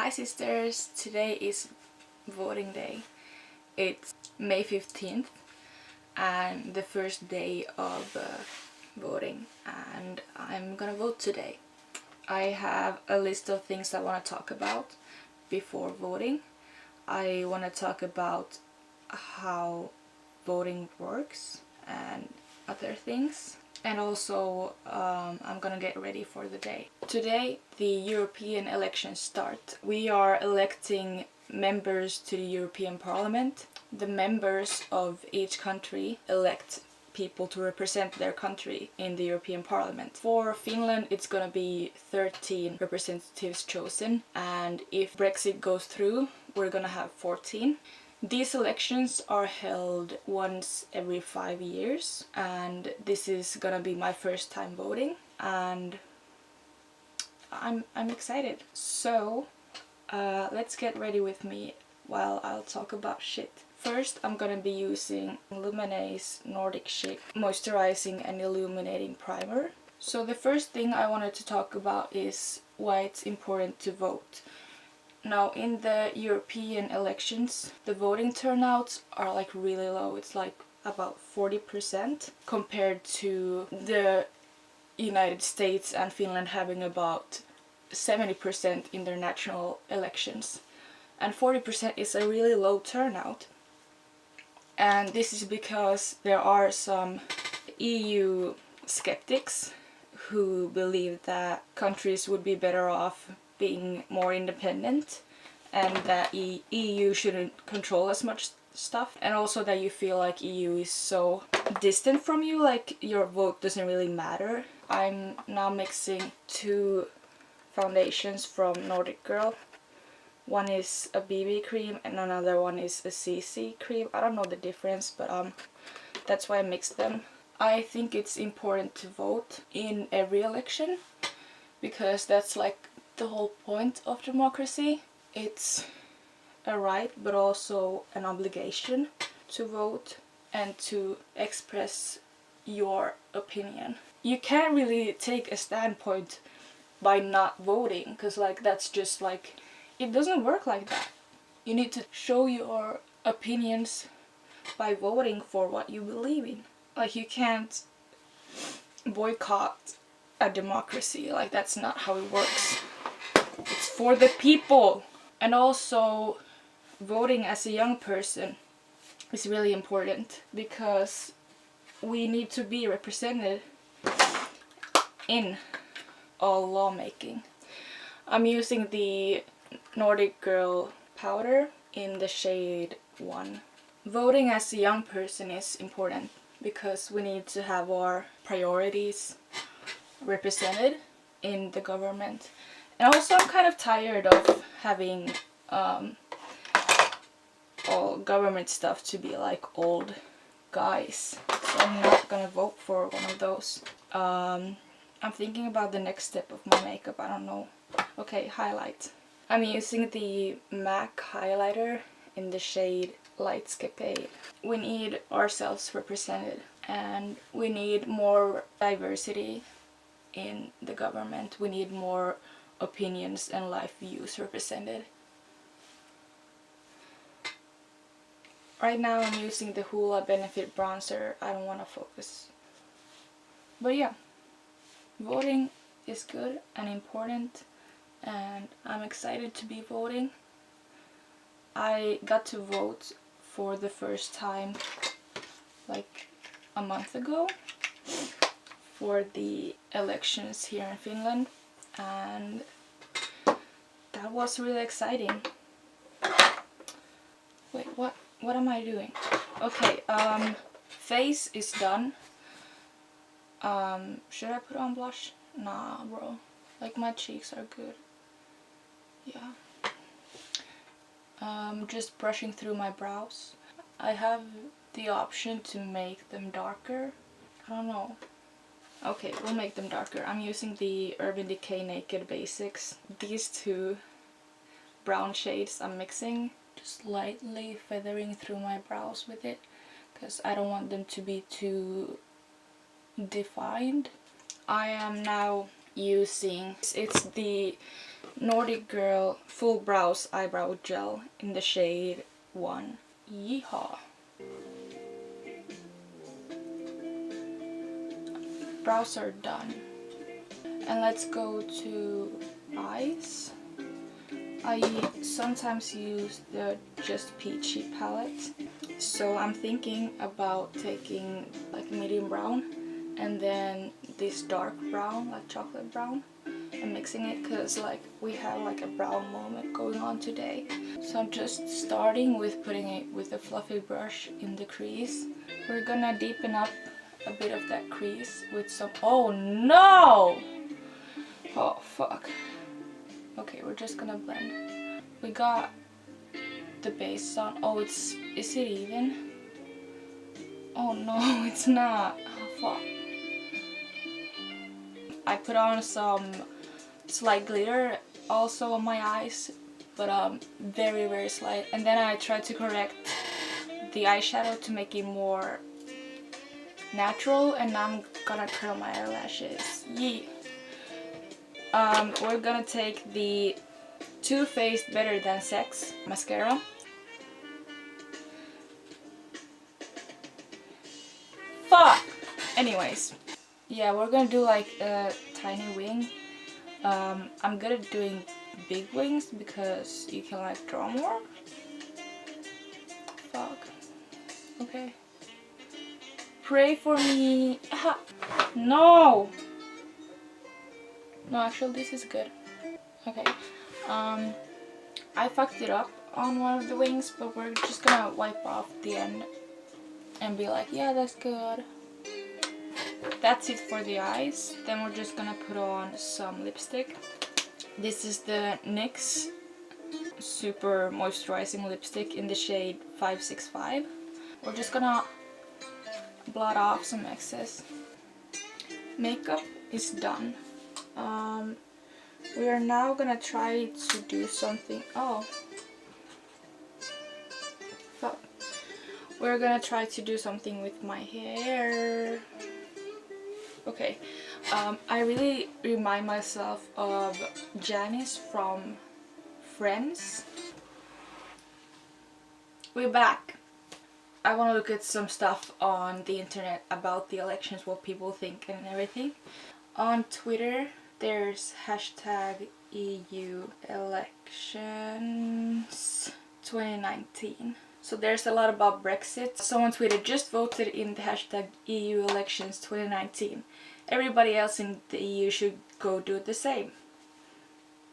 Hi sisters, today is voting day. It's May 15th and the first day of voting, and I'm gonna vote today. I have a list of things I want to talk about before voting. I want to talk about how voting works and other things. And also I'm gonna get ready for the day. Today the European elections start. We are electing members to the European Parliament. The members of each country elect people to represent their country in the European Parliament. For Finland it's gonna be 13 representatives chosen, and if Brexit goes through we're gonna have 14. These elections are held once every 5 years, and this is gonna be my first time voting, and I'm excited. So let's get ready with me while I'll talk about shit. First I'm gonna be using Luminai's Nordic Chic Moisturizing and Illuminating Primer. So the first thing I wanted to talk about is why it's important to vote. Now, in the European elections, the voting turnouts are like really low. It's like about 40% compared to the United States and Finland having about 70% in their national elections. And 40% is a really low turnout. And this is because there are some EU skeptics who believe that countries would be better off being more independent, and that EU shouldn't control as much stuff, and also that you feel like EU is so distant from you, like your vote doesn't really matter. I'm now mixing two foundations from Nordic Girl. One is a BB cream and another one is a CC cream. I don't know the difference, but that's why I mixed them. I think it's important to vote in every election because that's like the whole point of democracy. It's a right but also an obligation to vote and to express your opinion. You can't really take a standpoint by not voting, because like that's just like, it doesn't work like that. You need to show your opinions by voting for what you believe in. Like, you can't boycott a democracy. Like, that's not how it works. It's for the people. And also, voting as a young person is really important because we need to be represented in all lawmaking. I'm using the Nordic Girl powder in the shade 1. Voting as a young person is important because we need to have our priorities represented in the government. And also I'm kind of tired of having all government stuff to be like old guys. So I'm not gonna vote for one of those. I'm thinking about the next step of my makeup, I don't know. Okay, highlight. I'm using the MAC highlighter in the shade Lightscape. We need ourselves represented, and we need more diversity in the government. We need more opinions and life views represented. Right now I'm using the Hoola Benefit Bronzer. I don't want to focus. But yeah, voting is good and important, and I'm excited to be voting. I got to vote for the first time like a month ago for the elections here in Finland, and that was really exciting. Wait, what am I doing? Okay, face is done. Should I put on blush? Nah, bro. Like, my cheeks are good. Yeah. Just brushing through my brows. I have the option to make them darker. I don't know. Okay, we'll make them darker. I'm using the Urban Decay Naked Basics. These two brown shades I'm mixing. Just lightly feathering through my brows with it, because I don't want them to be too defined. I am now using, it's the Nordic Girl Full Brows Eyebrow Gel in the shade 1. Yeehaw! Brows are done. And let's go to eyes. I sometimes use the Just Peachy palette. So I'm thinking about taking like medium brown and then this dark brown, like chocolate brown, and mixing it because like we have like a brown moment going on today. So I'm just starting with putting it with a fluffy brush in the crease. We're gonna deepen up a bit of that crease with some... Oh no! Oh fuck. Okay, we're just gonna blend. We got the base on. Oh, is it even? Oh no, it's not. Oh fuck. I put on some slight glitter also on my eyes, but very very slight, and then I tried to correct the eyeshadow to make it more natural, and now I'm gonna curl my eyelashes. Yeah. We're gonna take the Too Faced Better Than Sex mascara. Fuck! Anyways, yeah, we're gonna do like a tiny wing. I'm good at doing big wings because you can like draw more. Fuck. Okay. Pray for me. Ha. No! No, actually this is good. Okay. I fucked it up on one of the wings, but we're just gonna wipe off the end and be like, yeah, that's good. That's it for the eyes. Then we're just gonna put on some lipstick. This is the NYX Super Moisturizing Lipstick in the shade 565. We're just gonna blot off some excess. Makeup is done. We are now gonna try to do something. Oh, fuck. We're gonna try to do something with my hair. Okay, I really remind myself of Janice from Friends. We're back. I want to look at some stuff on the internet about the elections, what people think and everything. On Twitter, there's hashtag EU elections 2019. So there's a lot about Brexit. Someone tweeted, just voted in the hashtag EU elections 2019. Everybody else in the EU should go do the same.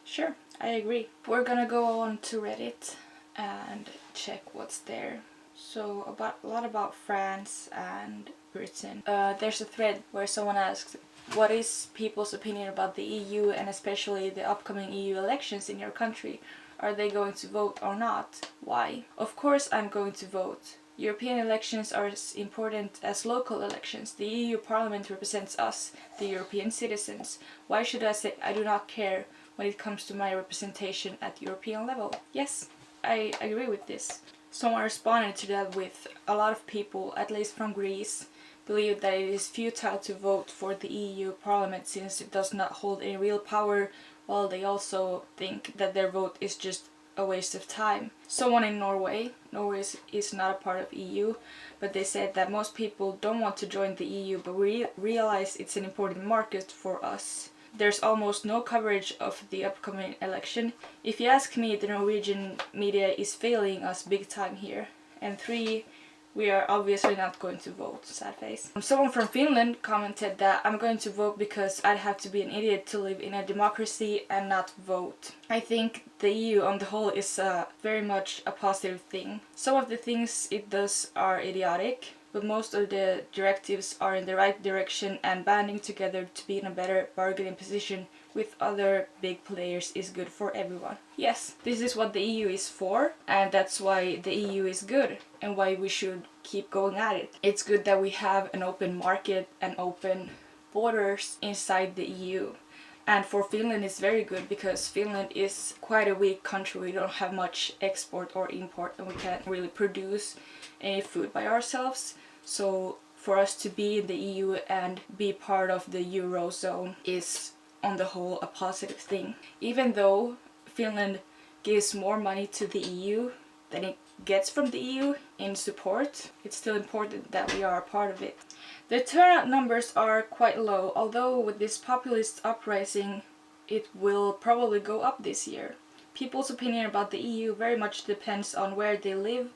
Sure, I agree. We're gonna go on to Reddit and check what's there. So a lot about France and Britain. There's a thread where someone asks, what is people's opinion about the EU and especially the upcoming EU elections in your country? Are they going to vote or not? Why? Of course I'm going to vote. European elections are as important as local elections. The EU Parliament represents us, the European citizens. Why should I say I do not care when it comes to my representation at European level? Yes, I agree with this. Someone responded to that with, a lot of people, at least from Greece, believe that it is futile to vote for the EU Parliament since it does not hold any real power, while they also think that their vote is just a waste of time. Someone in Norway is not a part of EU, but they said that most people don't want to join the EU but realize it's an important market for us. There's almost no coverage of the upcoming election. If you ask me, the Norwegian media is failing us big time here. And 3, we are obviously not going to vote. Sad face. Someone from Finland commented that I'm going to vote because I'd have to be an idiot to live in a democracy and not vote. I think the EU on the whole is very much a positive thing. Some of the things it does are idiotic, but most of the directives are in the right direction, and banding together to be in a better bargaining position with other big players is good for everyone. Yes, this is what the EU is for, and that's why the EU is good and why we should keep going at it. It's good that we have an open market and open borders inside the EU. And for Finland it's very good because Finland is quite a weak country. We don't have much export or import and we can't really produce any food by ourselves. So for us to be in the EU and be part of the Eurozone is on the whole a positive thing. Even though Finland gives more money to the EU than it gets from the EU in support, it's still important that we are a part of it. The turnout numbers are quite low, although with this populist uprising it will probably go up this year. People's opinion about the EU very much depends on where they live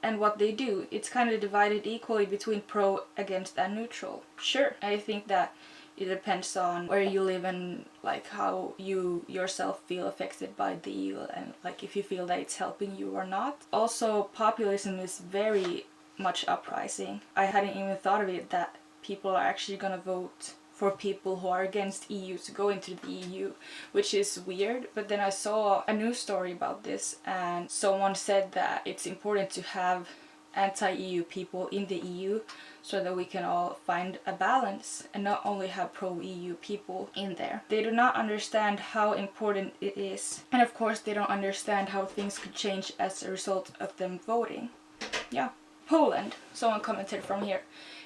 and what they do. It's kind of divided equally between pro, against and neutral. Sure, I think that it depends on where you live and like how you yourself feel affected by the EU and like if you feel that it's helping you or not. Also, populism is very much uprising. I hadn't even thought of it that people are actually gonna vote for people who are against EU to go into the EU, which is weird. But then I saw a news story about this and someone said that it's important to have anti-EU people in the EU so that we can all find a balance and not only have pro-EU people in there. They do not understand how important it is, and of course they don't understand how things could change as a result of them voting. Yeah. Poland. Someone commented from here.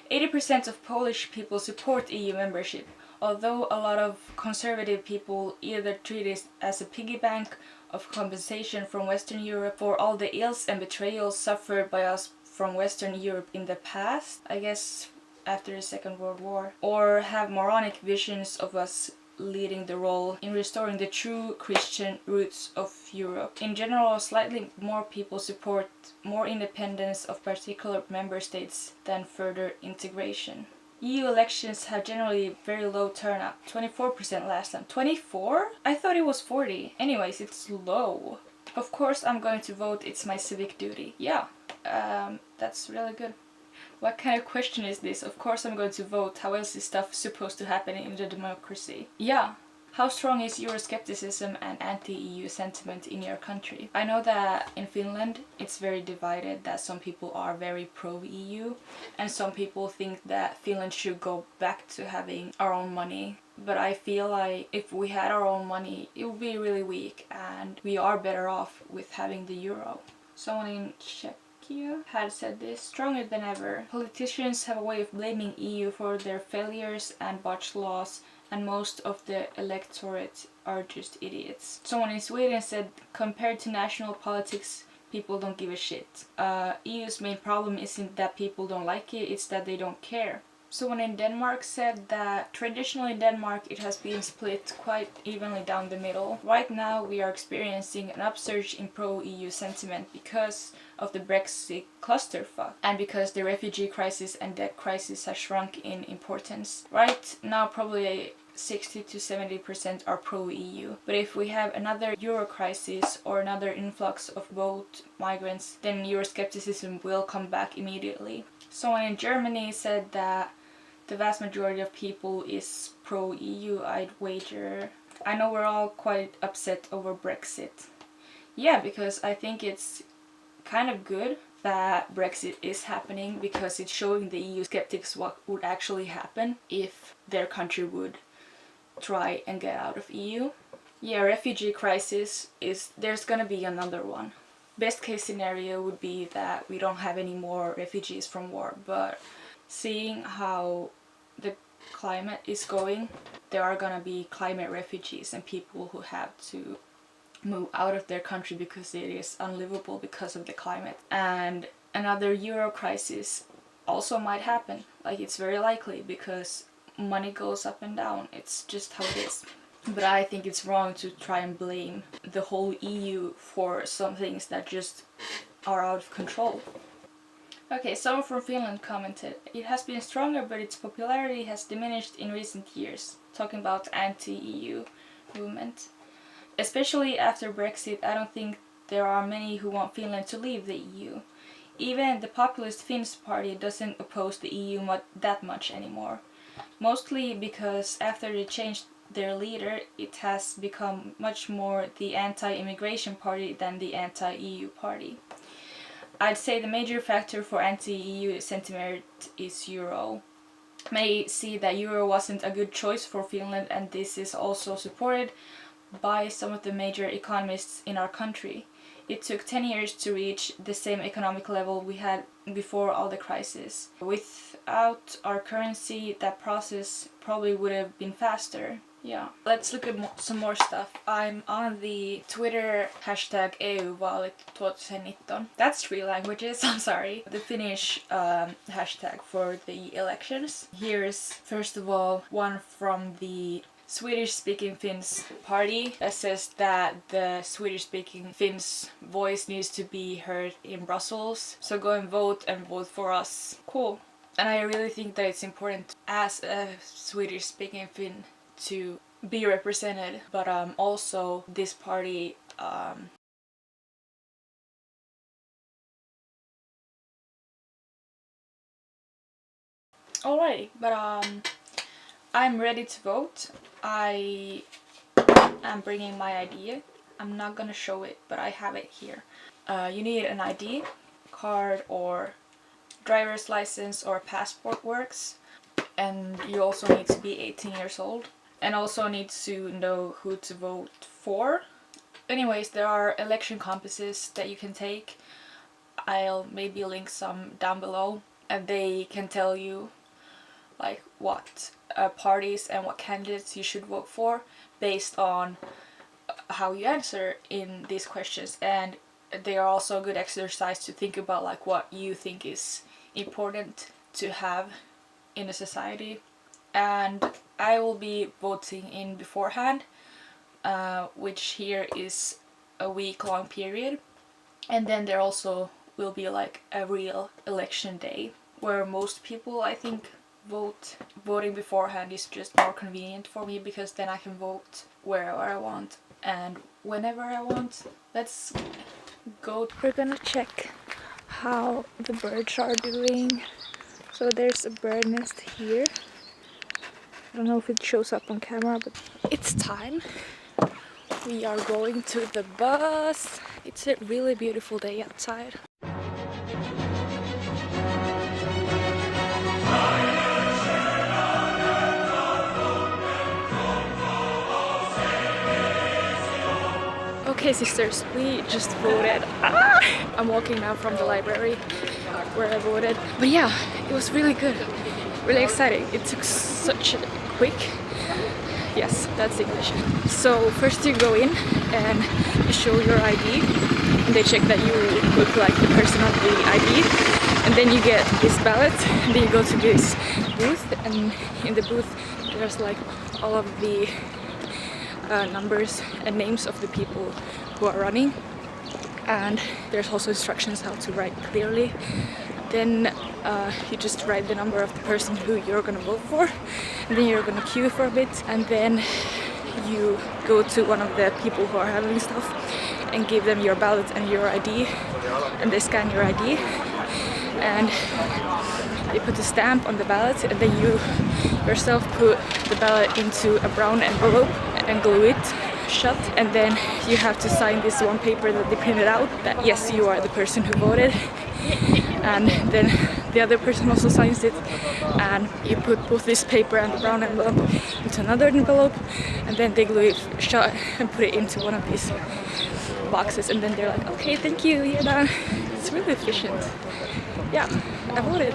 80% of Polish people support EU membership, although a lot of conservative people either treat it as a piggy bank of compensation from Western Europe for all the ills and betrayals suffered by us from Western Europe in the past, I guess after the Second World War, or have moronic visions of us leading the role in restoring the true Christian roots of Europe. In general, slightly more people support more independence of particular member states than further integration. EU elections have generally very low turnout, 24% last time. 24? I thought it was 40. Anyways, it's low. Of course I'm going to vote, it's my civic duty. Yeah, that's really good. What kind of question is this? Of course I'm going to vote. How else is stuff supposed to happen in the democracy? Yeah. How strong is Euroscepticism and anti-EU sentiment in your country? I know that in Finland it's very divided, that some people are very pro-EU and some people think that Finland should go back to having our own money. But I feel like if we had our own money, it would be really weak and we are better off with having the euro. Someone in Czechia had said this: stronger than ever. Politicians have a way of blaming EU for their failures and botched laws, and most of the electorate are just idiots. Someone in Sweden said, compared to national politics, people don't give a shit. EU's main problem isn't that people don't like it, it's that they don't care. Someone in Denmark said that traditionally in Denmark it has been split quite evenly down the middle. Right now we are experiencing an upsurge in pro-EU sentiment because of the Brexit clusterfuck and because the refugee crisis and debt crisis has shrunk in importance. Right now probably 60 to 70% are pro-EU. But if we have another Euro crisis or another influx of boat migrants, then Euroscepticism will come back immediately. Someone in Germany said that the vast majority of people is pro-EU, I'd wager. I know we're all quite upset over Brexit. Yeah, because I think it's kind of good that Brexit is happening because it's showing the EU skeptics what would actually happen if their country would try and get out of EU. Yeah, refugee crisis is, there's gonna be another one. Best case scenario would be that we don't have any more refugees from war, but seeing how the climate is going, there are gonna be climate refugees and people who have to move out of their country because it is unlivable because of the climate. And another Euro crisis also might happen. Like, it's very likely because money goes up and down. It's just how it is. But I think it's wrong to try and blame the whole EU for some things that just are out of control. Okay, someone from Finland commented, it has been stronger but its popularity has diminished in recent years. Talking about anti-EU movement. Especially after Brexit, I don't think there are many who want Finland to leave the EU. Even the populist Finns party doesn't oppose the EU that much anymore. Mostly because after they changed their leader, it has become much more the anti-immigration party than the anti-EU party. I'd say the major factor for anti-EU sentiment is Euro. May see that Euro wasn't a good choice for Finland, and this is also supported by some of the major economists in our country. It took 10 years to reach the same economic level we had before all the crisis. Without our currency, that process probably would have been faster. yeah, let's look at some more stuff. I'm on the Twitter hashtag EU-vaalit 2019. That's 3 languages, I'm sorry. The Finnish hashtag for the elections. Here's first of all one from the Swedish-speaking Finns party that says that the Swedish-speaking Finns' voice needs to be heard in Brussels. So go and vote for us. Cool. And I really think that it's important as a Swedish-speaking Finn to be represented, but also this party alrighty, but I'm ready to vote. I am bringing my ID. I'm not gonna show it, but I have it here. You need an ID card or driver's license or passport works, and you also need to be 18 years old and also need to know who to vote for. Anyways, there are election compasses that you can take. I'll maybe link some down below, and they can tell you like what parties and what candidates you should vote for based on how you answer in these questions. And they are also a good exercise to think about like what you think is important to have in a society. And I will be voting in beforehand, which here is a week-long period, and then there also will be like a real election day where most people, I think, vote. Voting beforehand is just more convenient for me because then I can vote wherever I want and whenever I want. Let's go. We're gonna check how the birds are doing. So there's a bird nest here. I don't know if it shows up on camera, but it's time. We are going to the bus. It's a really beautiful day outside. Okay, sisters, we just voted. I'm walking now from the library where I voted. But yeah, it was really good. Really exciting. It took such a quick... Yes, that's English. So first you go in and you show your ID, and they check that you look like the person on the ID, and then you get this ballot, and then you go to this booth, and in the booth there's like all of the numbers and names of the people who are running, and there's also instructions how to write clearly. Then you just write the number of the person who you're gonna vote for, and then you're gonna queue for a bit, and then you go to one of the people who are handling stuff and give them your ballot and your ID, and they scan your ID, and they put a stamp on the ballot, and then you yourself put the ballot into a brown envelope and glue it shut, and then you have to sign this one paper that they printed out that yes, you are the person who voted. And then the other person also signs it, and you put both this paper and the brown envelope into another envelope, and then they glue it shut and put it into one of these boxes, and then they're like, okay, thank you, you're done. It's really efficient. Yeah, I voted.